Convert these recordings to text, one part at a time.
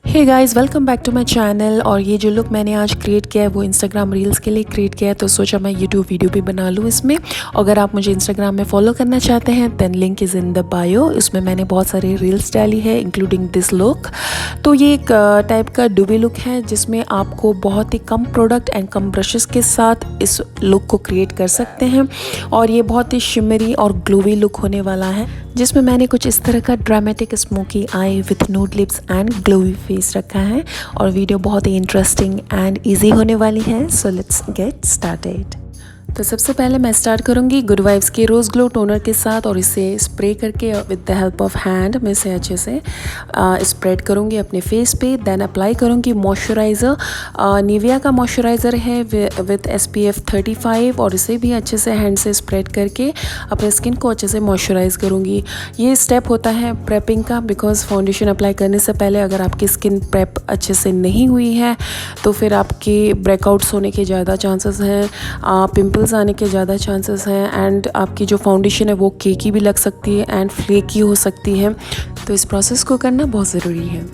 Hey guys, welcome back to my channel. और ये जो लुक मैंने आज क्रिएट किया है वो इंस्टाग्राम रील्स के लिए क्रिएट किया है, तो सोचा मैं यूट्यूब वीडियो भी बना लूँ इसमें। अगर आप मुझे इंस्टाग्राम में फॉलो करना चाहते हैं then link is in the bio. इसमें मैंने बहुत सारे रील्स डाली है इंक्लूडिंग दिस लुक। तो ये एक टाइप का डुबी लुक है जिसमें आपको बहुत ही कम प्रोडक्ट एंड कम ब्रशेस के साथ इस लुक को क्रिएट कर सकते हैं। और ये बहुत ही शिमरी और ग्लोवी लुक होने वाला है, जिसमें मैंने कुछ इस तरह का dramatic smoky eye with nude lips and glowy face रखा है। और वीडियो बहुत ही इंटरेस्टिंग एंड इजी होने वाली है। So let's get started. तो सबसे पहले मैं स्टार्ट करूंगी गुड वाइब्स के रोज़ ग्लो टोनर के साथ, और इसे स्प्रे करके with the help of hand मैं इसे अच्छे से स्प्रेड करूंगी अपने फेस पे। देन अप्लाई करूंगी मॉइस्चराइज़र। निविया का मॉइस्चराइज़र है विद SPF 35, और इसे भी अच्छे से हैंड से स्प्रेड करके अपने स्किन को अच्छे से मॉइस्चराइज़ करूंगी। ये स्टेप होता है प्रेपिंग का, बिकॉज फाउंडेशन अप्लाई करने से पहले अगर आपकी स्किन प्रेप अच्छे से नहीं हुई है तो फिर आपके ब्रेकआउट्स होने के ज़्यादा चांसेस हैं, पिंपल्स आने के ज़्यादा चांसेस हैं, एंड आपकी जो फाउंडेशन है वो केकी भी लग सकती है एंड फ्लेकी हो सकती है। तो इस प्रोसेस को करना बहुत ज़रूरी है।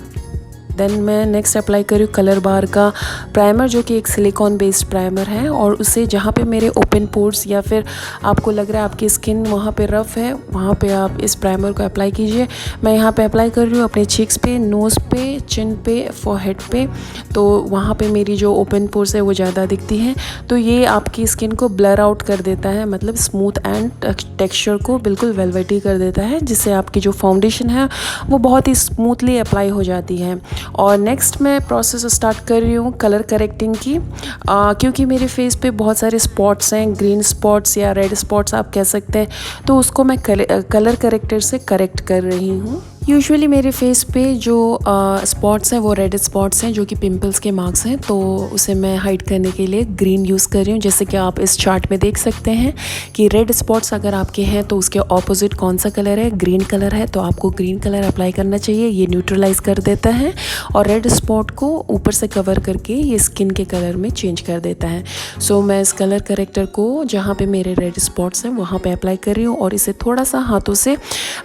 देन मैं नेक्स्ट अप्लाई करूँ कलर बार का प्राइमर, जो कि एक सिलिकॉन बेस्ड प्राइमर है। और उसे जहाँ पे मेरे ओपन पोर्स या फिर आपको लग रहा है आपकी स्किन वहाँ पे रफ़ है, वहाँ पे आप इस प्राइमर को अप्लाई कीजिए। मैं यहाँ पे अप्लाई कर रही हूँ अपने चीक्स पे, नोज़ पे, चिन पे, फोरहेड पे। तो वहाँ पे मेरी जो ओपन पोर्स है वो ज़्यादा दिखती हैं। तो ये आपकी स्किन को ब्लर आउट कर देता है, मतलब स्मूथ एंड टेक्सचर को बिल्कुल वेलवेटी कर देता है, जिससे आपकी जो फाउंडेशन है वो बहुत ही स्मूथली अप्लाई हो जाती है। और नेक्स्ट मैं प्रोसेस स्टार्ट कर रही हूँ कलर करेक्टिंग की, क्योंकि मेरे फेस पे बहुत सारे स्पॉट्स हैं, ग्रीन स्पॉट्स या रेड स्पॉट्स आप कह सकते हैं। तो उसको मैं कलर करेक्टर से करेक्ट कर रही हूँ। यूजुअली मेरे फेस पे जो स्पॉट्स हैं वो रेड स्पॉट्स हैं, जो कि पिंपल्स के मार्क्स हैं। तो उसे मैं हाइड करने के लिए ग्रीन यूज़ कर रही हूँ। जैसे कि आप इस चार्ट में देख सकते हैं कि रेड स्पॉट्स अगर आपके हैं तो उसके ऑपोजिट कौन सा कलर है, ग्रीन कलर है, तो आपको ग्रीन कलर अप्लाई करना चाहिए। ये न्यूट्रलाइज कर देता है और रेड स्पॉट को ऊपर से कवर करके ये स्किन के कलर में चेंज कर देता है। सो मैं इस कलर करेक्टर को जहाँ पे मेरे रेड स्पॉट्स हैं वहाँ पे अप्लाई कर रही हूँ, और इसे थोड़ा सा हाथों से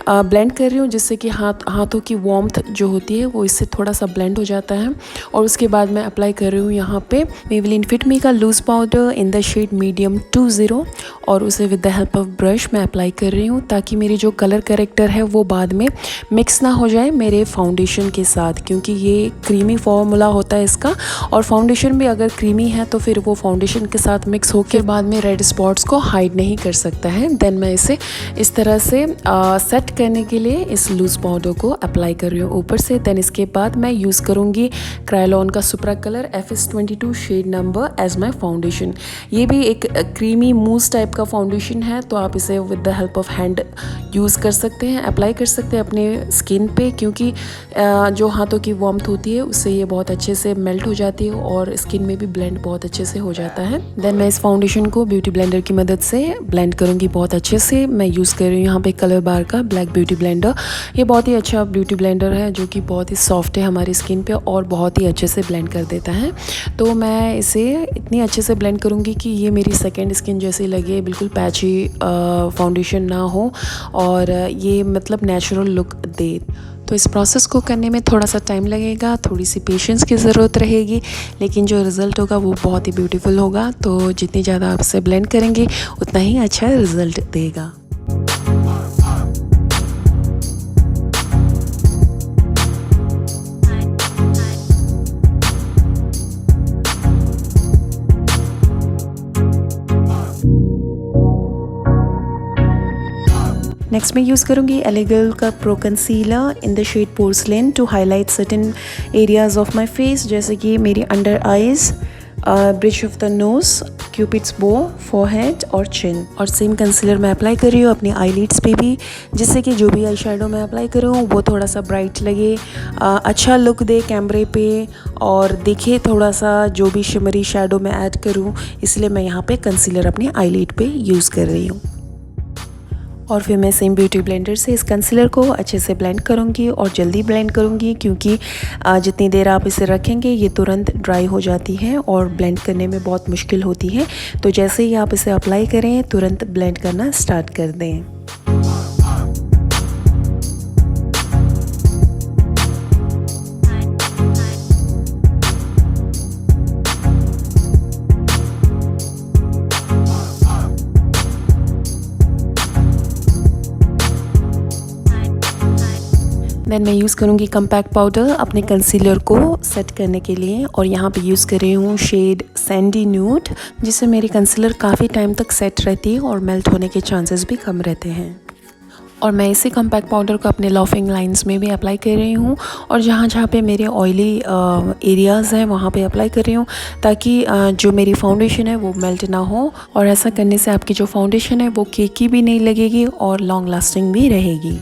ब्लेंड कर रही हूँ, जिससे कि हाथों की वार्मथ जो होती है वो इससे थोड़ा सा ब्लेंड हो जाता है। और उसके बाद मैं अप्लाई कर रही हूँ यहाँ पे मेबेलिन फिट मी का loose powder in the shade medium 20, और उसे with the help of brush मैं अप्लाई कर रही हूँ, ताकि मेरी जो कलर करेक्टर है वो बाद में मिक्स ना हो जाए मेरे फाउंडेशन के साथ, क्योंकि ये क्रीमी फॉर्मूला होता है इसका। और फाउंडेशन भी अगर क्रीमी है तो फिर वो फाउंडेशन के साथ मिक्स होकर बाद में रेड स्पॉट्स को हाइड नहीं कर सकता है। देन मैं इसे इस तरह से सेट करने के लिए इस लूज़ पाउडर को अप्लाई कर रही हूँ ऊपर से। देन इसके बाद मैं यूज़ करूँगी क्रायोलॉन का Supracolor FS22 shade number as my foundation. ये भी एक क्रीमी मूस टाइप का फाउंडेशन है, तो आप इसे with the help of hand use कर सकते हैं, अप्लाई कर सकते हैं अपने स्किन पे, क्योंकि जो हाथों की वार्मथ होती है उससे ये बहुत अच्छे से मेल्ट हो जाती है और स्किन में भी ब्लेंड बहुत अच्छे से हो जाता है। देन मैं इस फाउंडेशन को ब्यूटी ब्लेंडर की मदद से ब्लेंड करूँगी बहुत अच्छे से। मैं यूज़ कर रही हूँ यहाँ पे कलर बार का ब्लैक ब्यूटी ब्लेंडर। ये बहुत ही अच्छा ब्यूटी ब्लेंडर है, जो कि बहुत ही सॉफ्ट है हमारी स्किन पे और बहुत ही अच्छे से ब्लेंड कर देता है। तो मैं इसे इतनी अच्छे से ब्लेंड करूँगी कि ये मेरी सेकंड स्किन जैसी लगे, बिल्कुल पैची फाउंडेशन ना हो और ये मतलब नेचुरल लुक दे। तो इस प्रोसेस को करने में थोड़ा सा टाइम लगेगा, थोड़ी सी पेशेंस की ज़रूरत रहेगी, लेकिन जो रिज़ल्ट होगा वो बहुत ही ब्यूटीफुल होगा। तो जितनी ज़्यादा आप इसे ब्लेंड करेंगे उतना ही अच्छा रिज़ल्ट देगा। नेक्स्ट मैं यूज़ करूँगी एलेगल का pro concealer in the shade porcelain to highlight certain areas of my face, जैसे कि मेरी under eyes, bridge of the nose, cupid's bow, forehead और चिन। और सेम कंसीलर मैं अप्लाई कर रही हूँ अपनी आईलिड्स पे भी, जिससे कि जो भी आई शेडो मैं अप्लाई करूँ वो थोड़ा सा ब्राइट लगे, अच्छा लुक दे कैमरे पे, और देखे थोड़ा सा जो भी शिमरी शेडो मैं ऐड करूँ, इसलिए मैं यहाँ पे कंसीलर अपनी आईलिड पे यूज़ कर रही हूँ। और फिर मैं सेम ब्यूटी ब्लेंडर से इस कंसीलर को अच्छे से ब्लेंड करूँगी, और जल्दी ब्लेंड करूँगी क्योंकि जितनी देर आप इसे रखेंगे ये तुरंत ड्राई हो जाती है और ब्लेंड करने में बहुत मुश्किल होती है। तो जैसे ही आप इसे अप्लाई करें तुरंत ब्लेंड करना स्टार्ट कर दें। देन मैं यूज़ करूँगी कम्पैक्ट पाउडर अपने कंसीलर को सेट करने के लिए, और यहाँ पे यूज़ कर रही हूँ शेड सैंडी न्यूड, जिससे मेरी कंसीलर काफ़ी टाइम तक सेट रहती है और मेल्ट होने के चांसेस भी कम रहते हैं। और मैं इसी कम्पैक्ट पाउडर को अपने लॉफिंग लाइंस में भी अप्लाई कर रही हूँ, और जहाँ जहाँ पे मेरे ऑयली एरियाज़ हैं वहाँ पे अप्लाई कर रही हूँ, ताकि जो मेरी फाउंडेशन है वो मेल्ट ना हो, और ऐसा करने से आपकी जो फाउंडेशन है वो केकी भी नहीं लगेगी और लॉन्ग लास्टिंग भी रहेगी।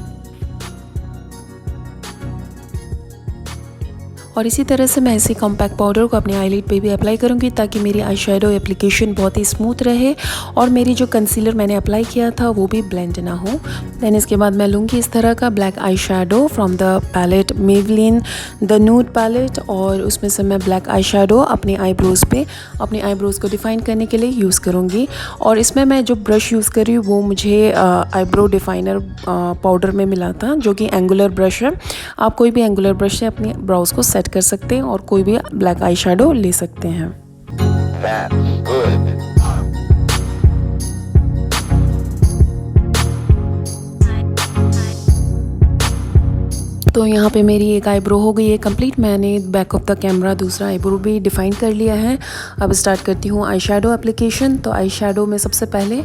और इसी तरह से मैं इसी कॉम्पैक्ट पाउडर को अपने आईलिड पे भी अप्लाई करूँगी, ताकि मेरी आई शेडो एप्लीकेशन बहुत ही स्मूथ रहे और मेरी जो कंसीलर मैंने अप्लाई किया था वो भी ब्लेंड ना हो। देन इसके बाद मैं लूँगी इस तरह का black eyeshadow from the palette Maybelline the nude palette, और उसमें से मैं ब्लैक आई शेडो अपने आईब्रोज़ पे अपने आईब्रोज़ को डिफ़ाइन करने के लिए यूज़ करूँगी। और इसमें मैं जो ब्रश यूज़ कर रही हूँ वो मुझे आईब्रो डिफ़ाइनर पाउडर में मिला था, जो कि एंगुलर ब्रश है। आप कोई भी एंगुलर ब्रश से अपने ब्राउज़ को सेट कर सकते हैं और कोई भी ब्लैक आई शेडो ले सकते हैं। तो यहाँ पे मेरी एक आईब्रो हो गई है कंप्लीट। मैंने बैक ऑफ द कैमरा दूसरा आईब्रो भी डिफ़ाइन कर लिया है। अब स्टार्ट करती हूँ आई शेडो एप्लीकेशन। तो आई शेडो में सबसे पहले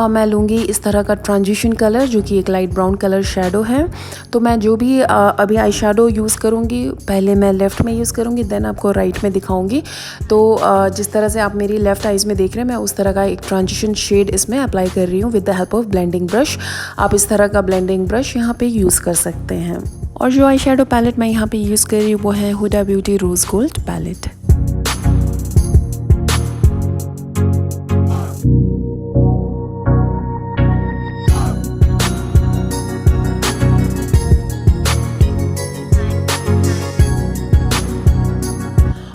मैं लूँगी इस तरह का ट्रांजिशन कलर, जो कि एक लाइट ब्राउन कलर शेडो है। तो मैं जो भी अभी आई शेडो यूज़ करूँगी, पहले मैं लेफ़्ट में यूज़ करूँगी, देन आपको राइट में दिखाऊँगी। तो जिस तरह से आप मेरी लेफ़्ट आइज़ में देख रहे हैं, मैं उस तरह का एक ट्रांजिशन शेड इसमें अप्लाई कर रही हूँ with the help of blending brush. आप इस तरह का ब्लेंडिंग ब्रश यहाँ पे यूज़ कर सकते हैं। और जो आई शेडो पैलेट मैं यहाँ पे यूज़ कर रही हूँ वो है Huda Beauty rose gold palette.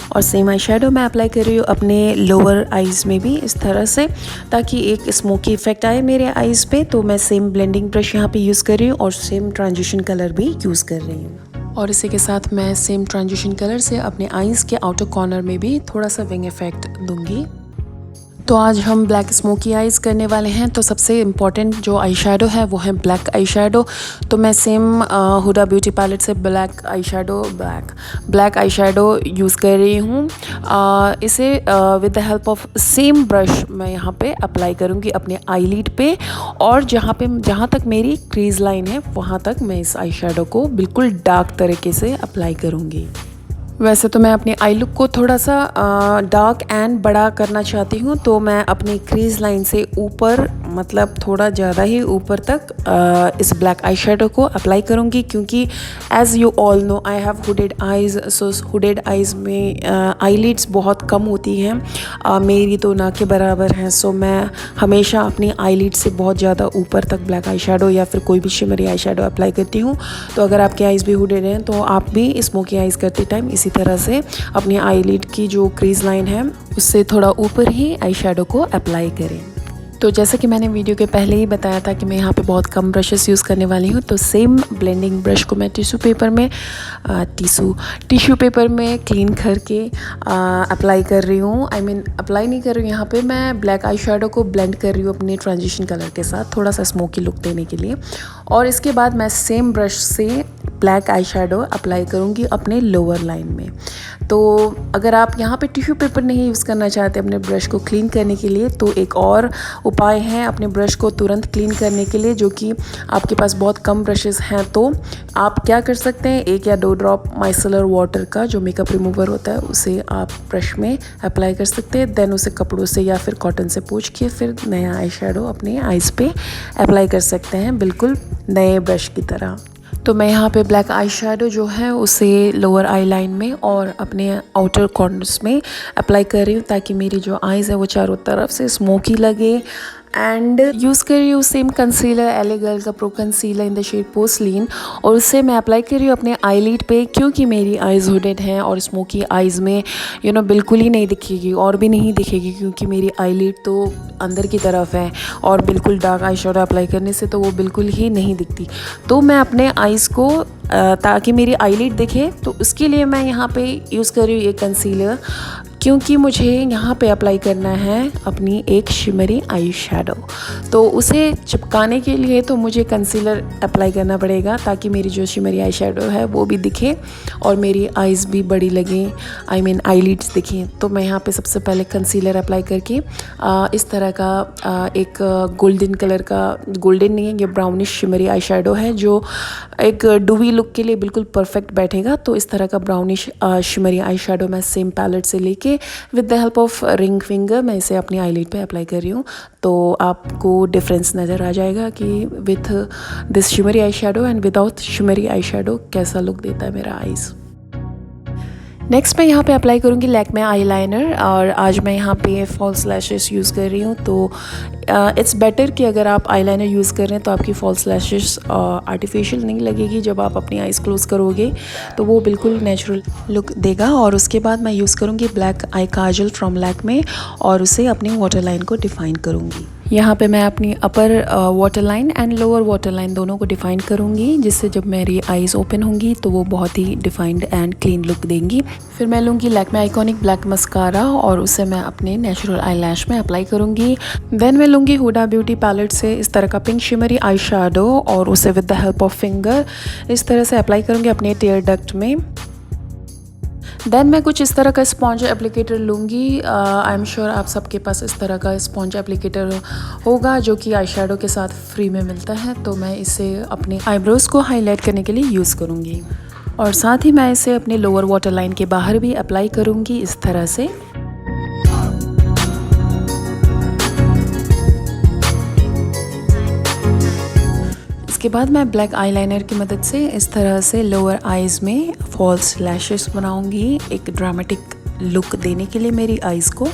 और सेम आई शेडो मैं अप्लाई कर रही हूँ अपने लोअर आइज़ में भी इस तरह से, ताकि एक स्मोकी इफेक्ट आए मेरे आइज़ पे। तो मैं सेम ब्लेंडिंग ब्रश यहाँ पे यूज़ कर रही हूँ और सेम ट्रांजिशन कलर भी यूज़ कर रही हूँ। और इसी के साथ मैं सेम ट्रांजिशन कलर से अपने आइज़ के आउटर कॉर्नर में भी थोड़ा सा विंग इफेक्ट दूँगी। तो आज हम ब्लैक स्मोकी आइज़ करने वाले हैं। तो सबसे इम्पॉर्टेंट जो आई शेडो है वो है ब्लैक आई शेडो। तो मैं सेम हुडा ब्यूटी पैलेट से ब्लैक आई शेडो यूज़ कर रही हूँ। इसे with the help of same brush मैं यहाँ पे अप्लाई करूँगी अपने आईलिड पे, और जहाँ तक मेरी क्रीज लाइन है वहाँ तक मैं इस आई शेडो को बिल्कुल डार्क तरीके से अप्लाई करूँगी। वैसे तो मैं अपने आई लुक को थोड़ा सा डार्क एंड बड़ा करना चाहती हूँ, तो मैं अपनी क्रीज लाइन से ऊपर, मतलब थोड़ा ज़्यादा ही ऊपर तक इस ब्लैक आई शेडो को अप्लाई करूँगी, क्योंकि as you all know I have hooded eyes. So hooded eyes में आईलिड्स बहुत कम होती हैं, मेरी तो ना के बराबर हैं। सो मैं हमेशा अपनी आईलिड से बहुत ज़्यादा ऊपर तक ब्लैक आई शेडो या फिर कोई भी शिमरी आई शेडो अप्लाई करती हूँ। तो अगर आपके आइज़ भी हुडेड हैं तो आप भी स्मोकी आइज़ करते टाइम इसी तरह से अपनी आईलिड की जो क्रीज लाइन है उससे थोड़ा ऊपर ही आई शेडो को अप्लाई करें। तो जैसा कि मैंने वीडियो के पहले ही बताया था कि मैं यहाँ पे बहुत कम ब्रशेस यूज़ करने वाली हूँ। तो सेम ब्लेंडिंग ब्रश को मैं टिश्यू पेपर में क्लीन करके अप्लाई कर रही हूँ। अप्लाई नहीं कर रही हूँ, यहाँ पे मैं ब्लैक आई शेडो को ब्लेंड कर रही हूँ अपने ट्रांजिशन कलर के साथ, थोड़ा सा स्मोकी लुक देने के लिए। और इसके बाद मैं सेम ब्रश से ब्लैक आई शेडो अप्लाई करूँगी अपने लोअर लाइन में। तो अगर आप यहाँ पे टिश्यू पेपर नहीं यूज़ करना चाहते अपने ब्रश को क्लीन करने के लिए, तो एक और उपाय है अपने ब्रश को तुरंत क्लीन करने के लिए, जो कि आपके पास बहुत कम ब्रशेस हैं। तो आप क्या कर सकते हैं, 1 या 2 ड्रॉप माइसेलर वाटर का जो मेकअप रिमूवर होता है उसे आप ब्रश में अप्लाई कर सकते हैं। देन उसे कपड़ों से या फिर कॉटन से पोंछ के फिर नया आई शेडो अपने आइज़ पे अप्लाई कर सकते हैं, बिल्कुल नए ब्रश की तरह। तो मैं यहाँ पे ब्लैक आई शेडो जो है उसे लोअर आई लाइन में और अपने आउटर कॉर्नर्स में अप्लाई कर रही हूँ, ताकि मेरी जो आइज़ है वो चारों तरफ से स्मोकी लगे। एंड यूज़ कर रही हूँ सेम कंसीलर एले गर्ल का pro concealer in the shade porcelain, और उससे मैं अप्लाई कर रही हूँ अपने आईलिड पे, क्योंकि मेरी आइज़ हुडेड हैं और स्मोकी आइज़ में बिल्कुल ही नहीं दिखेगी और भी नहीं दिखेगी, क्योंकि मेरी आईलिड तो अंदर की तरफ है और बिल्कुल डार्क आई शेडो अप्लाई करने से तो वो बिल्कुल ही नहीं दिखती। तो मैं अपने आइज़ को ताकि मेरी आईलिड दिखे, तो उसके लिए मैं यहाँ पे यूज़ कर रही हूँ एक कंसीलर क्योंकि मुझे यहाँ पे अप्लाई करना है अपनी एक शिमरी आई शेडो। तो उसे चिपकाने के लिए तो मुझे कंसीलर अप्लाई करना पड़ेगा ताकि मेरी जो शिमरी आई शेडो है वो भी दिखे और मेरी आइज़ भी बड़ी लगें, आई मीन आईलिड्स दिखें। तो मैं यहाँ पे सबसे पहले कंसीलर अप्लाई करके इस तरह का एक गोल्डन कलर का, गोल्डन नहीं है ये ब्राउनिश शिमरी आई शेडो है जो एक डूवी लुक के लिए बिल्कुल परफेक्ट बैठेगा। तो इस तरह का ब्राउनिश शिमरी आई शेडो मैं सेम पैलेट से लेके with the help of ring finger मैं इसे अपनी आईलिड पे अप्लाई कर रही हूँ। तो आपको डिफरेंस नज़र आ जाएगा कि with this shimmery eye shadow and without shimmery eye shadow कैसा लुक देता है मेरा आईज़। नेक्स्ट मैं यहाँ पे अप्लाई करूँगी लैक्मे आईलाइनर और आज मैं यहाँ पे फॉल्स लैशेस यूज़ कर रही हूँ। तो इट्स बेटर कि अगर आप आईलाइनर यूज़ कर रहे हैं तो आपकी फॉल्स लैशेस आर्टिफिशियल नहीं लगेगी। जब आप अपनी आइज़ क्लोज़ करोगे तो वो बिल्कुल नेचुरल लुक देगा। और उसके बाद मैं यूज़ करूँगी black I Kajal from Lakme और उसे अपनी वाटर लाइन को डिफ़ाइन करूँगी। यहाँ पे मैं अपनी अपर water line and lower water line दोनों को डिफ़ाइन करूँगी, जिससे जब मेरी आइज़ ओपन होंगी तो वो बहुत ही डिफ़ाइंड एंड क्लीन लुक देंगी। फिर मैं लूँगी लैक्मे आइकॉनिक ब्लैक मस्कारा और उसे मैं अपने नेचुरल आई लैश में अप्लाई करूँगी। देन मैं लूँगी हुडा ब्यूटी पैलेट से इस तरह का पिंक शिमरी आई शेडो और उसे with the help of finger इस तरह से अप्लाई करूँगी अपने टेयर डक्ट में। देन मैं कुछ इस तरह का स्पॉन्ज एप्लीकेटर लूँगी। आई एम श्योर आप सबके पास इस तरह का स्पॉन्ज एप्लीकेटर होगा जो कि आई शेडो के साथ फ्री में मिलता है। तो मैं इसे अपने आईब्रोज़ को हाईलाइट करने के लिए यूज़ करूँगी और साथ ही मैं इसे अपने लोअर वाटर लाइन के बाहर भी अप्लाई करूँगी इस तरह से। इसके बाद मैं ब्लैक आईलाइनर की मदद से इस तरह से लोअर आइज़ में फॉल्स लैशेस बनाऊंगी एक ड्रामेटिक लुक देने के लिए मेरी आइज़ को।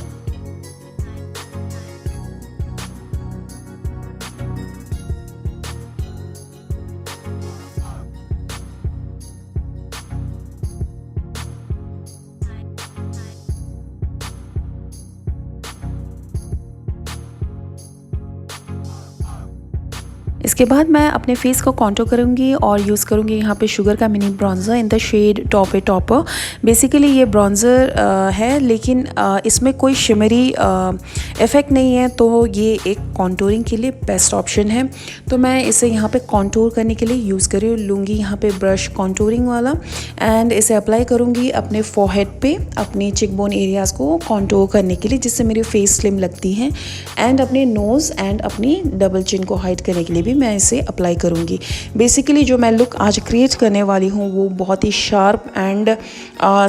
इसके बाद मैं अपने फेस को कॉन्टूर करूँगी और यूज़ करूँगी यहाँ पे शुगर का mini bronzer in the shade topper. Basically ये ब्रॉन्ज़र है लेकिन इसमें कोई शिमरी इफ़ेक्ट नहीं है, तो ये एक कॉन्टूरिंग के लिए बेस्ट ऑप्शन है। तो मैं इसे यहाँ पे कॉन्टूर करने के लिए यूज़ कर रही हूँ। लूँगी यहाँ पे ब्रश कॉन्टूरिंग वाला एंड इसे अप्लाई करूँगी अपने फोरहेड पे, अपने चिकबोन एरियाज़ को कॉन्टूर करने के लिए, जिससे मेरी फेस स्लिम लगती है। एंड अपने नोज़ एंड अपनी डबल चिन को हाइड करने के लिए भी मैं इसे अप्लाई करूँगी। बेसिकली जो मैं लुक आज क्रिएट करने वाली हूँ वो बहुत ही शार्प एंड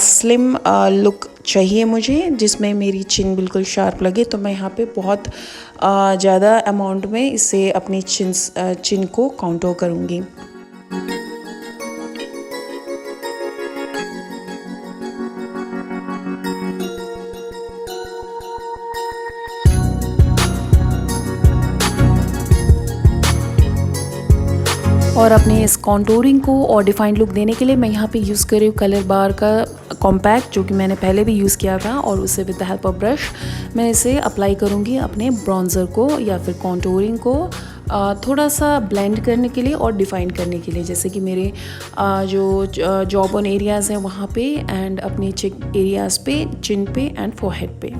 स्लिम लुक चाहिए मुझे, जिसमें मेरी चिन बिल्कुल शार्प लगे। तो मैं यहाँ पे बहुत ज़्यादा अमाउंट में इसे अपनी चिन को काउंटर करूँगी। और अपने इस कॉन्टूरिंग को और डिफाइंड लुक देने के लिए मैं यहाँ पे यूज़ कर रही हूँ कलर बार का कॉम्पैक्ट, जो कि मैंने पहले भी यूज़ किया था। और उसे with the help of brush मैं इसे अप्लाई करूँगी अपने ब्रॉन्ज़र को या फिर कॉन्टूरिंग को थोड़ा सा ब्लेंड करने के लिए और डिफ़ाइन करने के लिए, जैसे कि मेरे जो जॉ बोन एरियाज़ हैं वहाँ पे एंड अपने चिक एरियाज़ पे, चिन पे एंड फोरहेड पे।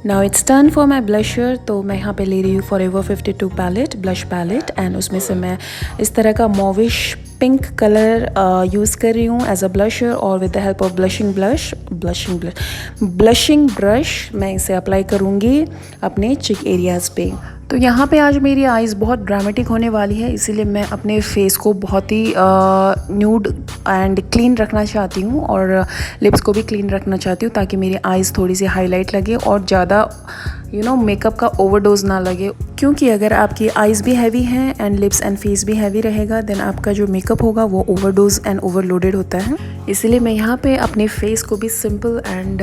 Now it's turn for my blusher. तो मैं यहाँ पे ले रही हूँ Forever 52 palette, blush palette, and उसमें से मैं इस तरह का मोविश पिंक कलर यूज़ कर रही हूँ एज अ ब्लशर। और with the help of blushing brush मैं इसे अप्लाई करूँगी अपने चिक एरियाज़ पे। तो यहाँ पे आज मेरी आइज़ बहुत ड्रामेटिक होने वाली है, इसीलिए मैं अपने फेस को बहुत ही न्यूड एंड क्लीन रखना चाहती हूँ और लिप्स को भी क्लीन रखना चाहती हूँ, ताकि मेरी आइज़ थोड़ी सी हाईलाइट लगे और ज़्यादा मेकअप का ओवरडोज ना लगे। क्योंकि अगर आपकी आइज़ भी हैवी हैं एंड लिप्स एंड फेस भी हैवी रहेगा, देन आपका जो मेकअप होगा वो ओवरडोज एंड ओवरलोडेड होता है। इसलिए मैं यहाँ पे अपने फेस को भी सिंपल एंड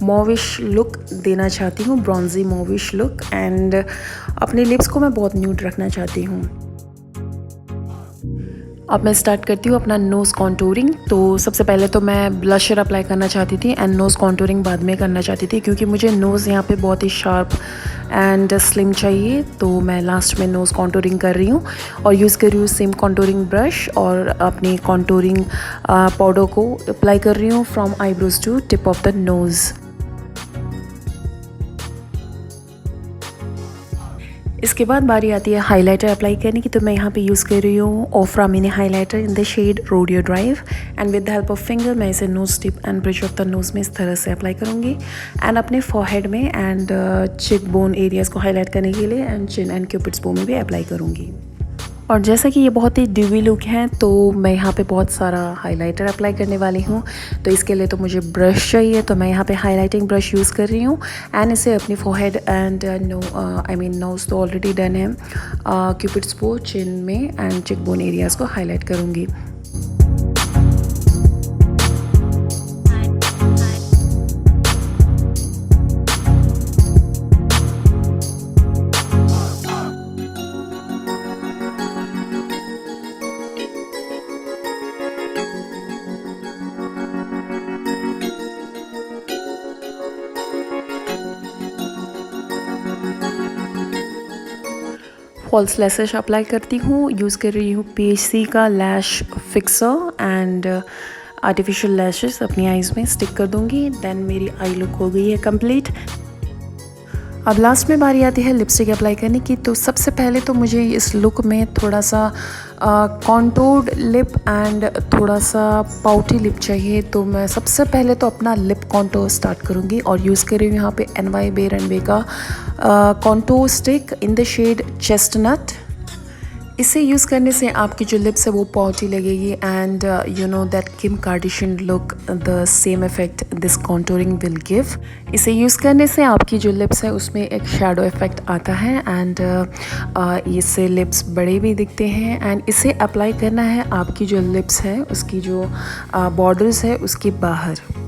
मॉविश लुक देना चाहती हूँ, ब्रॉन्जी मॉविश लुक, एंड अपने लिप्स को मैं बहुत न्यूड रखना चाहती हूँ। अब मैं स्टार्ट करती हूँ अपना नोज़ कॉन्टूरिंग। तो सबसे पहले तो मैं ब्लशर अप्लाई करना चाहती थी एंड नोज़ कॉन्टूरिंग बाद में करना चाहती थी, क्योंकि मुझे नोज़ यहाँ पे बहुत ही शार्प एंड स्लिम चाहिए। तो मैं लास्ट में नोज़ कॉन्टूरिंग कर रही हूँ और यूज़ कर रही हूँ सेम कॉन्टूरिंग ब्रश और अपनी कॉन्टूरिंग पाउडर को अप्लाई कर रही हूँ from eyebrows to tip of the nose. इसके बाद बारी आती है हाइलाइटर अप्लाई करने की। तो मैं यहाँ पे यूज़ कर रही हूँ Ofra mini highlighter in the shade Rodeo Drive and with the help of finger मैं इसे nose tip and bridge of the nose में इस तरह से अप्लाई करूँगी एंड अपने फॉरहेड में एंड चिक बोन एरियाज़ को हाईलाइट करने के लिए एंड चिन एंड क्यूपिड्स बो में भी अप्लाई करूँगी। और जैसा कि ये बहुत ही ड्यूवी लुक है तो मैं यहाँ पे बहुत सारा हाइलाइटर अप्लाई करने वाली हूँ। तो इसके लिए तो मुझे ब्रश चाहिए, तो मैं यहाँ पे हाइलाइटिंग ब्रश यूज़ कर रही हूँ एंड इसे अपनी फोरहेड एंड नोज़ तो ऑलरेडी डन है, क्यूपिड्स बो, चिन में एंड चिक बोन एरियाज़ को हाईलाइट करूँगी। फॉल्स लैशेस अप्लाई करती हूँ, यूज़ कर रही हूँ PHC का लैश फिक्सर एंड आर्टिफिशियल लैशेस अपनी आईज़ में स्टिक कर दूँगी। देन मेरी आई लुक हो गई है कंप्लीट। अब लास्ट में बारी आती है लिपस्टिक अप्लाई करने की। तो सबसे पहले तो मुझे इस लुक में थोड़ा सा कॉन्टोर्ड लिप एंड थोड़ा सा पाउटी लिप चाहिए। तो मैं सबसे पहले तो अपना लिप कॉन्टोर स्टार्ट करूँगी और यूज़ कर रही हूँ यहाँ पे NY बेर एंड वे का contour stick in the shade chestnut. इसे यूज़ करने से आपकी जो लिप्स है वो पाउटी लगेगी and you know that Kim Kardashian look, the same effect this contouring will give. इसे यूज़ करने से आपकी जो लिप्स है उसमें एक शैडो इफेक्ट आता है एंड इससे लिप्स बड़े भी दिखते हैं। एंड इसे अप्लाई करना है आपकी जो लिप्स है उसकी जो बॉर्डर्स है उसके बाहर।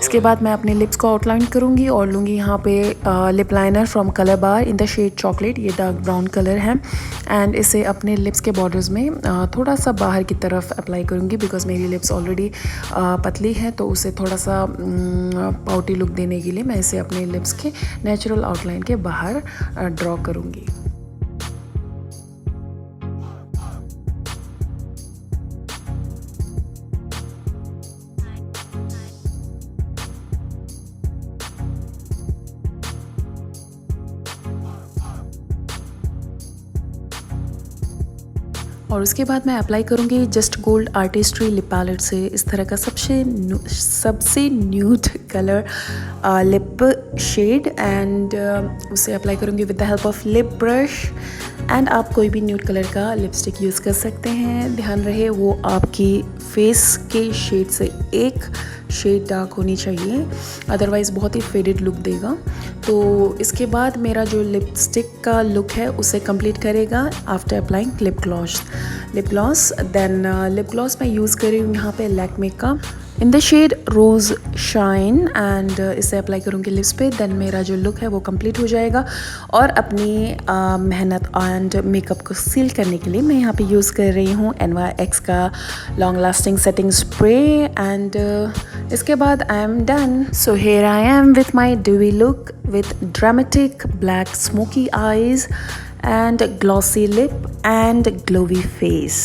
इसके बाद मैं अपने लिप्स को आउटलाइन करूँगी और लूँगी यहाँ पे lip liner from Colorbar in the shade chocolate. ये डार्क ब्राउन कलर है एंड इसे अपने लिप्स के बॉर्डर्स में थोड़ा सा बाहर की तरफ अप्लाई करूँगी बिकॉज मेरी लिप्स ऑलरेडी पतली है। तो उसे थोड़ा सा पाउटी लुक देने के लिए मैं इसे अपने लिप्स के नेचुरल आउटलाइन के बाहर ड्रॉ करूँगी। और उसके बाद मैं अप्लाई करूँगी Just Gold Artistry lip palette से इस तरह का सबसे nude colour lip shade and उसे अप्लाई करूँगी with the help of lip brush. And आप कोई भी न्यूड कलर का लिपस्टिक यूज़ कर सकते हैं, ध्यान रहे वो आपकी फेस के शेड से एक शेड डार्क होनी चाहिए, अदरवाइज़ बहुत ही फेडेड लुक देगा। तो इसके बाद मेरा जो लिपस्टिक का लुक है उसे कंप्लीट करेगा after applying lip gloss. Then lip gloss मैं यूज़ कर रही हूँ यहाँ पे लैक्मे का in the shade rose shine and इसे अप्लाई करूँगी लिप्स पे। देन मेरा जो लुक है वो कंप्लीट हो जाएगा। और अपनी मेहनत एंड मेकअप को सील करने के लिए मैं यहाँ पे यूज़ कर रही हूँ NYX का long lasting setting spray and इसके बाद I am done. So here I am with my dewy look with dramatic black smoky eyes and glossy lip and glowy face.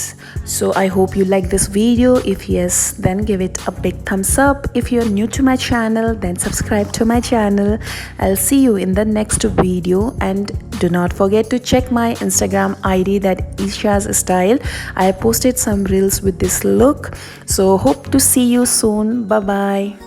So I hope you like this video. If yes, then give it a big thumbs up. If you're new to my channel, then subscribe to my channel. I'll see you in the next video and do not forget to check my Instagram ID, that Isha's Style. I posted some reels with this look. So hope to see you soon. Bye bye.